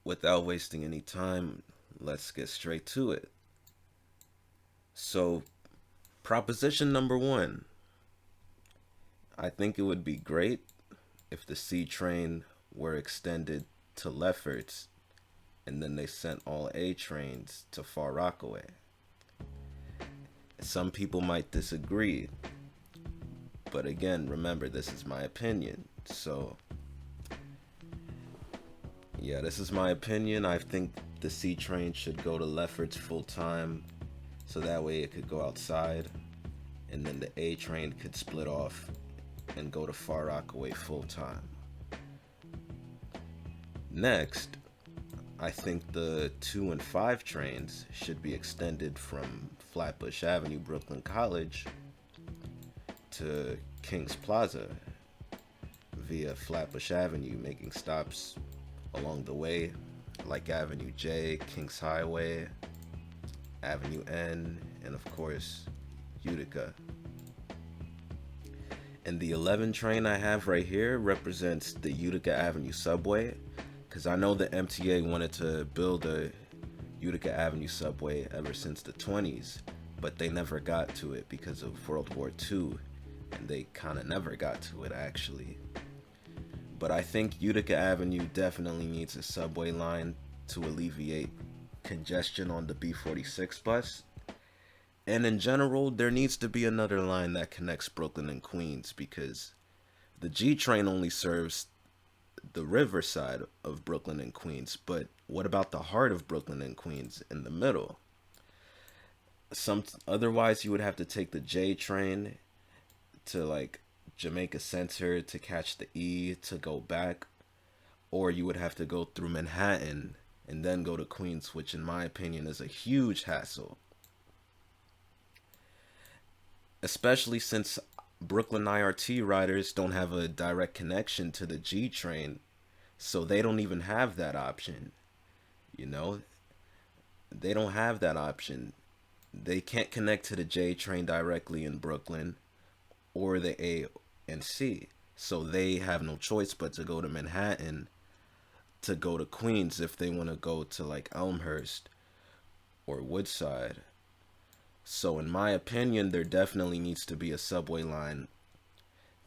without wasting any time, let's get straight to it. So, proposition number one, I think it would be great if the C train were extended to Lefferts and then they sent all A trains to Far Rockaway. Some people might disagree, but again, remember, this is my opinion. So, yeah, this is my opinion. I think the C train should go to Lefferts full time so that way it could go outside, and then the A train could split off and go to Far Rockaway full time. Next, I think the 2 and 5 trains should be extended from Flatbush Avenue, Brooklyn College to Kings Plaza via Flatbush Avenue, making stops along the way like Avenue J, Kings Highway, Avenue N, and of course, Utica. And the 11 train I have right here represents the Utica Avenue subway, because I know the MTA wanted to build a Utica Avenue subway ever since the 20s, but they never got to it because of World War II, and they kind of never got to it actually. But I think Utica Avenue definitely needs a subway line to alleviate congestion on the B46 bus. And in general, there needs to be another line that connects Brooklyn and Queens, because the G train only serves the riverside of Brooklyn and Queens, but what about the heart of Brooklyn and Queens in the middle? Otherwise you would have to take the J train to like Jamaica Center to catch the E to go back, or you would have to go through Manhattan and then go to Queens, which in my opinion is a huge hassle. Especially since Brooklyn IRT riders don't have a direct connection to the G train, so they don't even have that option. You know, they don't have that option. They can't connect to the J train directly in Brooklyn or the A and C, so they have no choice but to go to Manhattan to go to Queens if they want to go to like Elmhurst or Woodside. So in my opinion, there definitely needs to be a subway line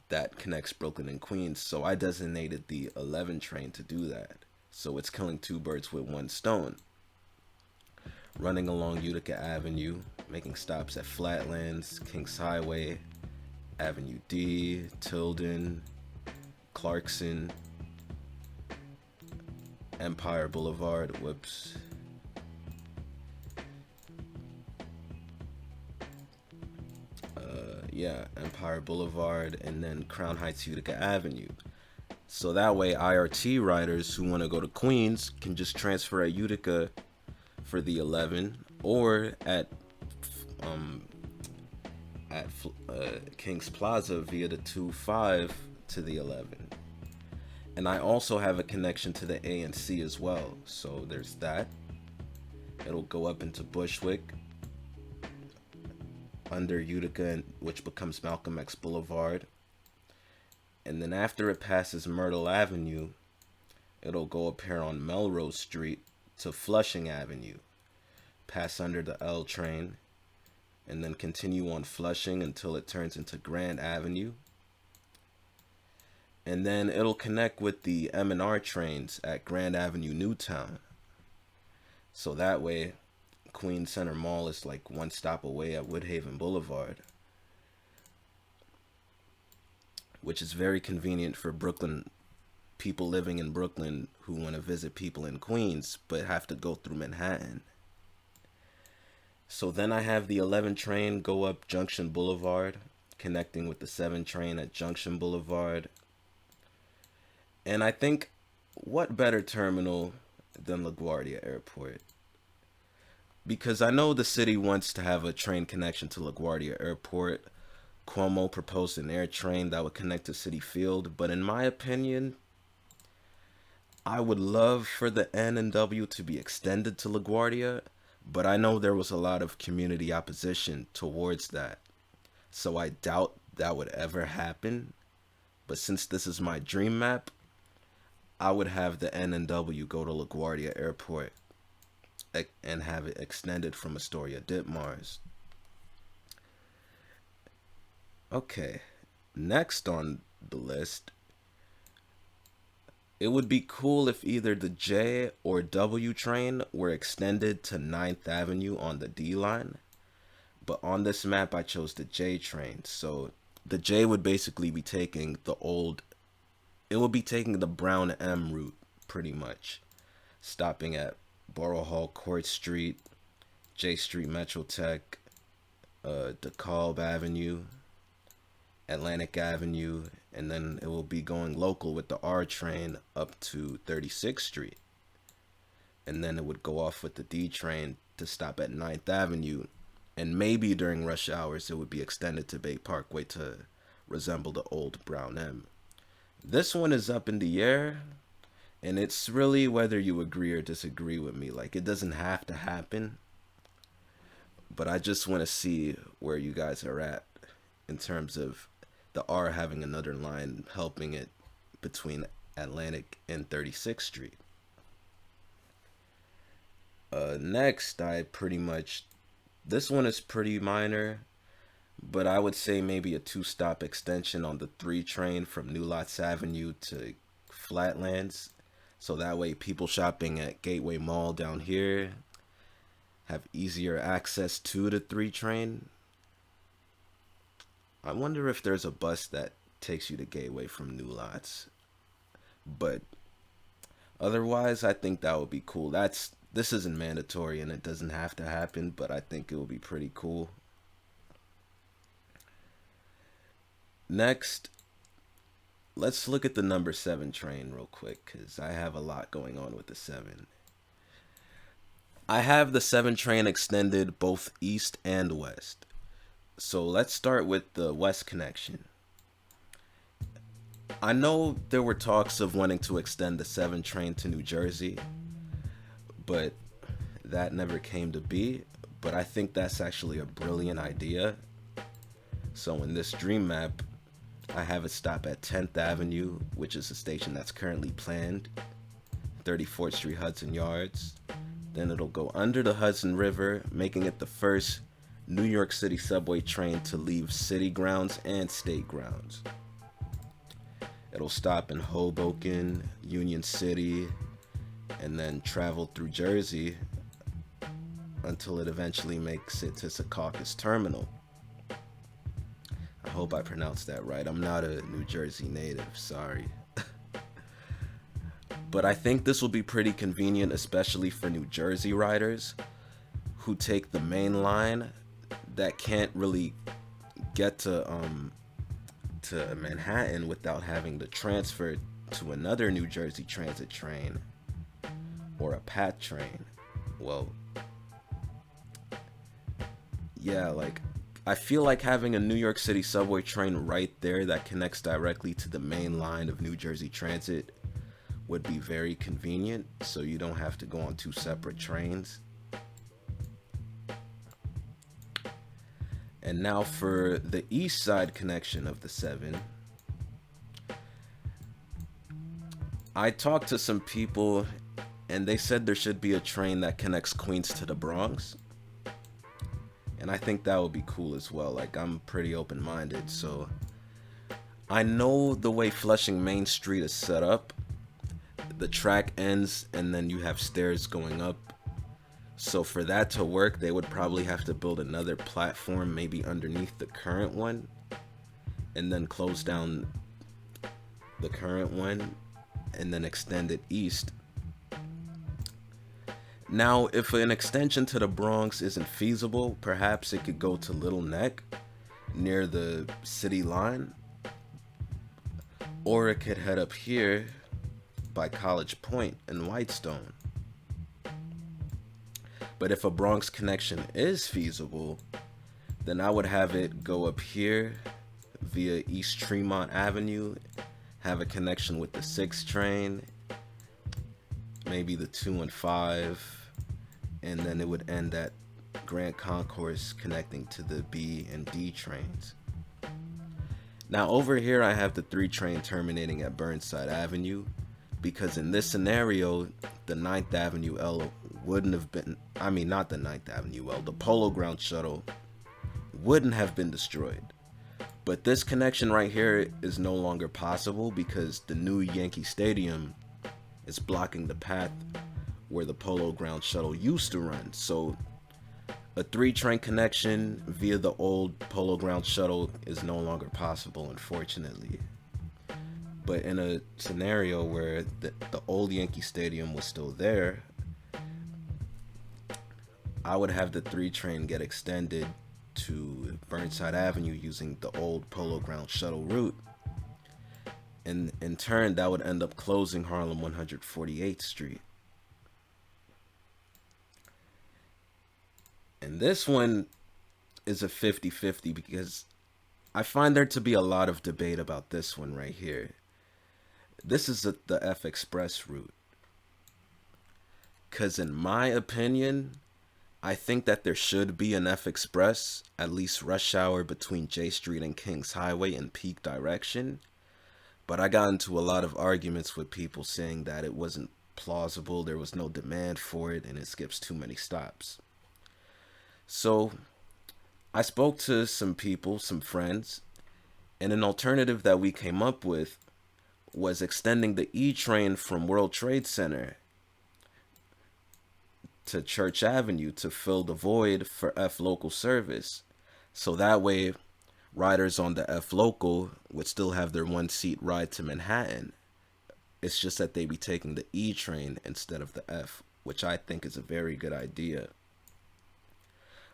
that connects Brooklyn and Queens. So I designated the 11 train to do that. So it's killing two birds with one stone. Running along Utica Avenue, making stops at Flatlands, Kings Highway, Avenue D, Tilden, Clarkson, Empire Boulevard, whoops. Empire Boulevard, and then Crown Heights, Utica Avenue. So that way, IRT riders who want to go to Queens can just transfer at Utica for the 11, or at Kings Plaza via the 2-5 to the 11. And I also have a connection to the A and C as well. So there's that. It'll go up into Bushwick, under Utica, which becomes Malcolm X Boulevard. And then after it passes Myrtle Avenue, it'll go up here on Melrose Street to Flushing Avenue, pass under the L train, and then continue on Flushing until it turns into Grand Avenue. And then it'll connect with the M&R trains at Grand Avenue, Newtown. So that way, Queens Center Mall is like one stop away at Woodhaven Boulevard, which is very convenient for Brooklyn people living in Brooklyn who want to visit people in Queens but have to go through Manhattan. So then I have the 11 train go up Junction Boulevard, connecting with the 7 train at Junction Boulevard. And I think, what better terminal than LaGuardia Airport? Because I know the city wants to have a train connection to LaGuardia Airport. Cuomo proposed an air train that would connect to Citi Field, but in my opinion, I would love for the N and W to be extended to LaGuardia, but I know there was a lot of community opposition towards that. So I doubt that would ever happen. But since this is my dream map, I would have the N and W go to LaGuardia Airport and have it extended from Astoria Ditmars. Okay, next on the list, it would be cool if either the J or W train were extended to Ninth Avenue on the D line. But on this map, I chose the J train. So the J would basically be taking the old, it would be taking the Brown M route pretty much, stopping at Borough Hall Court Street, J Street Metrotech, DeKalb Avenue, Atlantic Avenue, and then it will be going local with the R train up to 36th Street. And then it would go off with the D train to stop at Ninth Avenue. And maybe during rush hours, it would be extended to Bay Parkway to resemble the old Brown M. This one is up in the air, and it's really whether you agree or disagree with me. Like, it doesn't have to happen, but I just want to see where you guys are at in terms of the R having another line helping it between Atlantic and 36th Street. Next, this one is pretty minor, but I would say maybe a 2-stop extension on the 3 train from New Lots Avenue to Flatlands. So that way people shopping at Gateway Mall down here have easier access to the 3 train. I wonder if there's a bus that takes you to Gateway from New Lots. But otherwise, I think that would be cool. This isn't mandatory and it doesn't have to happen, but I think it would be pretty cool. Next, let's look at the number 7 train real quick, because I have a lot going on with the 7. I have the 7 train extended both east and west. So let's start with the west connection. I know there were talks of wanting to extend the 7 train to New Jersey, but that never came to be. But I think that's actually a brilliant idea. So in this dream map, I have it stop at 10th Avenue, which is a station that's currently planned, 34th Street Hudson Yards. Then it'll go under the Hudson River, making it the first New York City subway train to leave city grounds and state grounds. It'll stop in Hoboken, Union City, and then travel through Jersey until it eventually makes it to Secaucus Terminal. I hope I pronounced that right. I'm not a New Jersey native, sorry. But I think this will be pretty convenient, especially for New Jersey riders who take the main line that can't really get to Manhattan without having to transfer to another New Jersey Transit train or a PATH train. Well, yeah, like, I feel like having a New York City subway train right there that connects directly to the main line of New Jersey Transit would be very convenient, so you don't have to go on 2 separate trains. And now for the east side connection of the 7. I talked to some people and they said there should be a train that connects Queens to the Bronx. And I think that would be cool as well. Like, I'm pretty open-minded, so I know the way Flushing Main Street is set up. The track ends and then you have stairs going up. So for that to work, they would probably have to build another platform, maybe underneath the current one, and then close down the current one and then extend it east. Now, if an extension to the Bronx isn't feasible, perhaps it could go to Little Neck near the city line, or it could head up here by College Point and Whitestone. But if a Bronx connection is feasible, then I would have it go up here via East Tremont Avenue, have a connection with the 6 train, maybe the 2 and 5, and then it would end at Grand Concourse connecting to the B and D trains. Now over here I have the 3 train terminating at Burnside Avenue, because in this scenario, the Ninth Avenue L wouldn't have been, I mean, not the Ninth Avenue L, the Polo Ground shuttle wouldn't have been destroyed. But this connection right here is no longer possible because the new Yankee Stadium is blocking the path where the Polo Ground shuttle used to run. So a 3-train connection via the old Polo Ground shuttle is no longer possible, unfortunately. But in a scenario where the old Yankee Stadium was still there, I would have the 3-train get extended to Burnside Avenue using the old Polo Ground shuttle route. And in turn, that would end up closing Harlem 148th Street. And this one is a 50-50 because I find there to be a lot of debate about this one right here. This is the F Express route. Because in my opinion, I think that there should be an F Express, at least rush hour between J Street and Kings Highway in peak direction. But I got into a lot of arguments with people saying that it wasn't plausible, there was no demand for it, and it skips too many stops. So I spoke to some people, some friends, and an alternative that we came up with was extending the E train from World Trade Center to Church Avenue to fill the void for F local service. So that way, riders on the F local would still have their 1-seat ride to Manhattan. It's just that they be taking the E train instead of the F, which I think is a very good idea.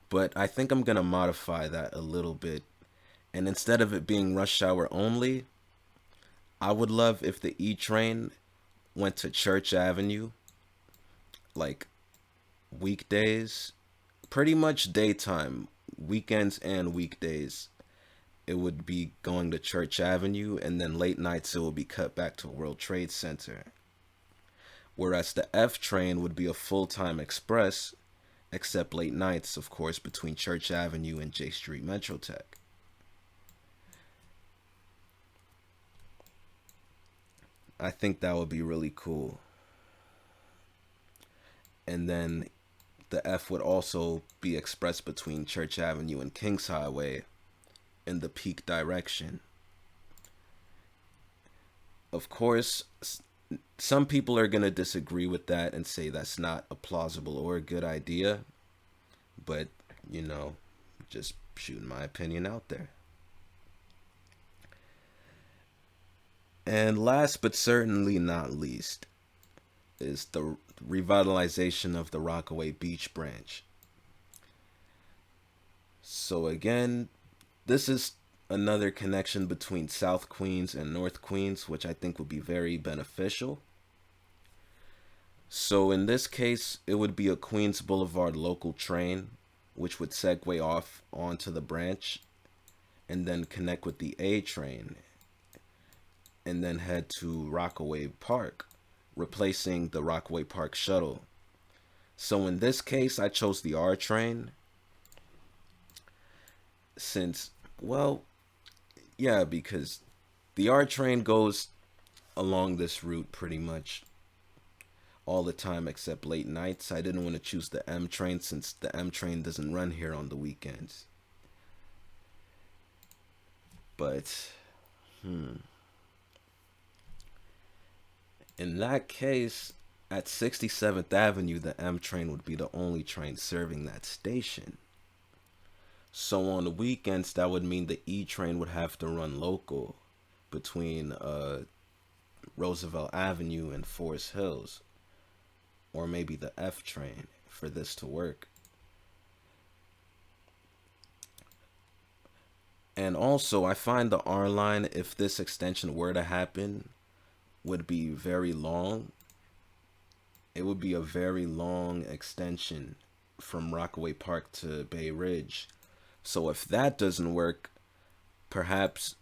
But I think I'm going to modify that a little bit. And instead of it being rush hour only, I would love if the E train went to Church Avenue, like weekdays, pretty much daytime, weekends and weekdays. It would be going to Church Avenue, and then late nights it will be cut back to World Trade Center. Whereas the F train would be a full-time express, except late nights, of course, between Church Avenue and J Street Metrotech. I think that would be really cool. And then the F would also be expressed between Church Avenue and Kings Highway in the peak direction. Of course, some people are going to disagree with that and say that's not a plausible or a good idea. But, just shooting my opinion out there. And last but certainly not least is the revitalization of the Rockaway Beach branch. So again, this is another connection between South Queens and North Queens, which I think would be very beneficial. So in this case, it would be a Queens Boulevard local train, which would segue off onto the branch and then connect with the A train and then head to Rockaway Park, replacing the Rockaway Park shuttle. So in this case, I chose the R train since, because the R train goes along this route pretty much all the time except late nights. I didn't want to choose the M train since the M train doesn't run here on the weekends. But, in that case, at 67th Avenue, the M train would be the only train serving that station. So on the weekends, that would mean the E train would have to run local between Roosevelt Avenue and Forest Hills, or maybe the F train for this to work. And also, I find the R line, if this extension were to happen, would be very long. It would be a very long extension from Rockaway Park to Bay Ridge. So if that doesn't work, perhaps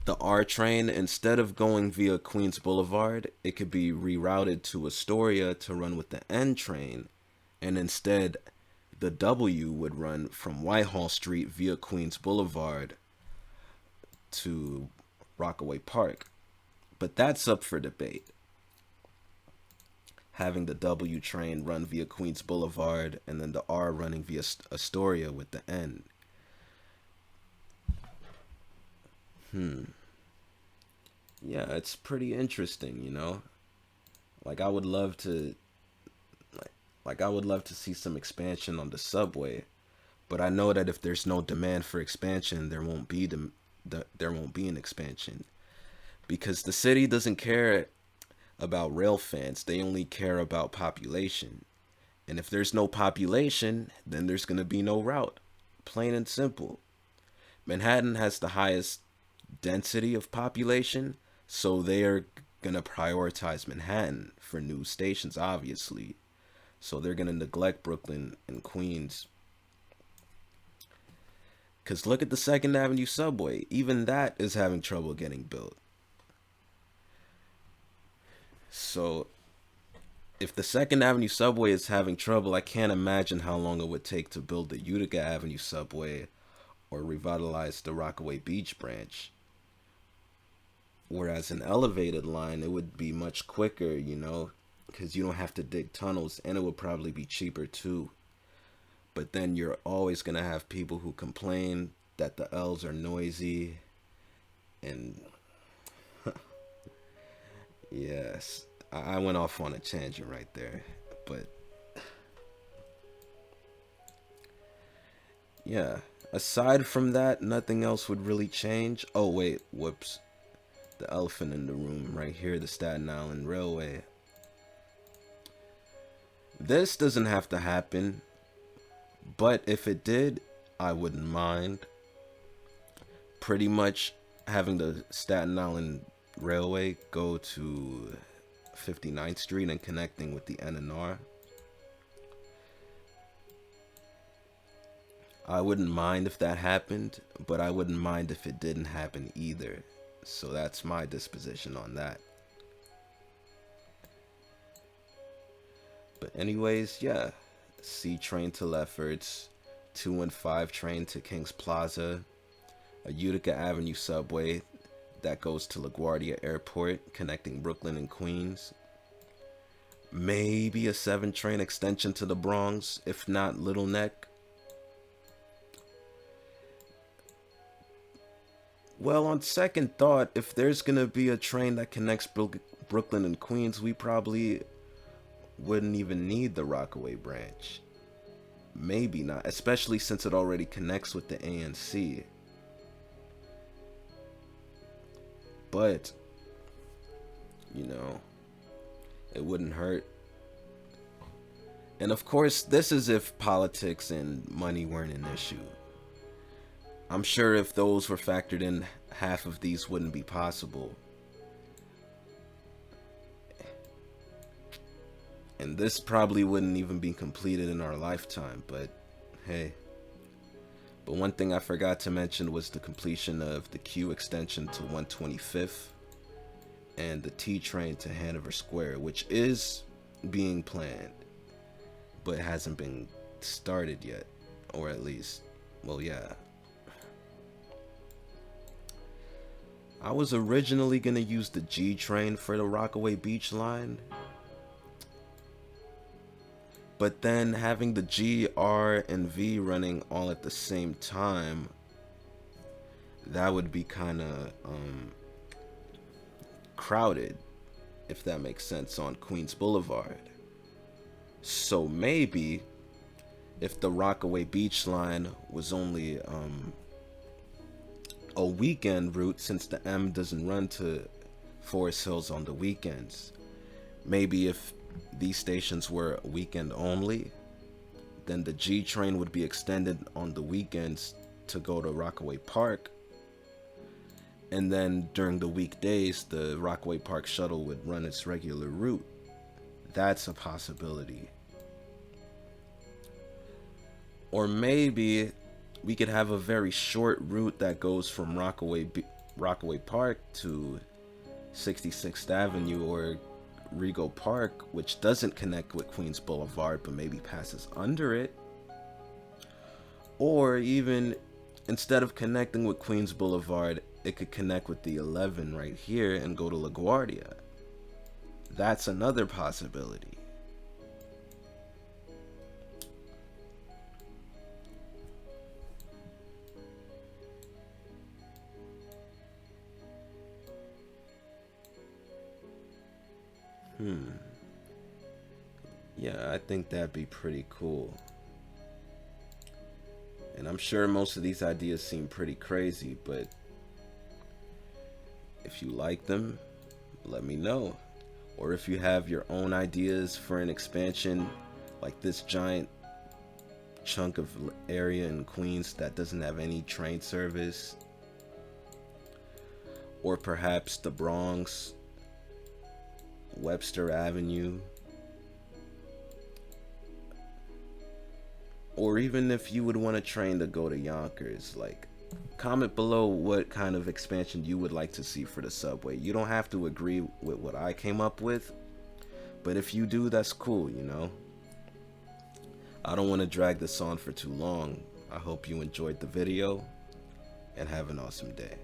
the R train, instead of going via Queens Boulevard, it could be rerouted to Astoria to run with the N train, and instead the W would run from Whitehall Street via Queens Boulevard to Rockaway Park. But that's up for debate. Having the W train run via Queens Boulevard and then the R running via Astoria with the N. Yeah, it's pretty interesting, you know? Like I would love to like I would love to see some expansion on the subway, but I know that if there's no demand for expansion, there won't be an expansion because the city doesn't care about rail fans. They only care about population. And if there's no population, then there's going to be no route. Plain and simple. Manhattan has the highest density of population, so they are going to prioritize Manhattan for new stations, obviously. So they're going to neglect Brooklyn and Queens. Because look at the 2nd Avenue subway. Even that is having trouble getting built. So if the 2nd Avenue subway is having trouble, I can't imagine how long it would take to build the Utica Avenue subway or revitalize the Rockaway Beach branch. Whereas an elevated line, it would be much quicker, you know, because you don't have to dig tunnels, and it would probably be cheaper too. But then you're always going to have people who complain that the L's are noisy. And yes, I went off on a tangent right there. But yeah, aside from that, nothing else would really change. Oh, wait, whoops. The elephant in the room right here, the Staten Island Railway. This doesn't have to happen, but if it did, I wouldn't mind. Pretty much having the Staten Island Railway go to 59th Street and connecting with the NNR. I wouldn't mind if that happened, but I wouldn't mind if it didn't happen either. So that's my disposition on that. But anyways, yeah. C train to Lefferts, 215 train to Kings Plaza, a Utica Avenue subway that goes to LaGuardia Airport, connecting Brooklyn and Queens. Maybe a 7 train extension to the Bronx, if not Little Neck. Well, on second thought, if there's gonna be a train that connects Brooklyn and Queens, we probably wouldn't even need the Rockaway branch. Maybe not, especially since it already connects with the ANC. But, you know, it wouldn't hurt. And of course, this is if politics and money weren't an issue. I'm sure if those were factored in, half of these wouldn't be possible. And this probably wouldn't even be completed in our lifetime, but hey. But one thing I forgot to mention was the completion of the Q extension to 125th and the T train to Hanover Square, which is being planned, but hasn't been started yet, or at least, well, yeah. I was originally going to use the G train for the Rockaway Beach line, but then having the G, R, and V running all at the same time, that would be kind of crowded, if that makes sense, on Queens Boulevard. So maybe if the Rockaway Beach line was only a weekend route, since the M doesn't run to Forest Hills on the weekends, maybe if these stations were weekend only, then the G train would be extended on the weekends to go to Rockaway Park, and then during the weekdays the Rockaway Park shuttle would run its regular route. That's a possibility. Or maybe we could have a very short route that goes from Rockaway Park to 66th Avenue or Rego Park, which doesn't connect with Queens Boulevard but maybe passes under it. Or even instead of connecting with Queens Boulevard, it could connect with the 11 right here and go to LaGuardia. That's another possibility. Yeah, I think that'd be pretty cool. And I'm sure most of these ideas seem pretty crazy, but if you like them, let me know. Or if you have your own ideas for an expansion, like this giant chunk of area in Queens that doesn't have any train service, or perhaps the Bronx, Webster Avenue, or even if you would want a train to go to Yonkers, like, comment below what kind of expansion you would like to see for the subway. You don't have to agree with what I came up with, but if you do, that's cool, you know? I don't want to drag this on for too long. I hope you enjoyed the video, and have an awesome day.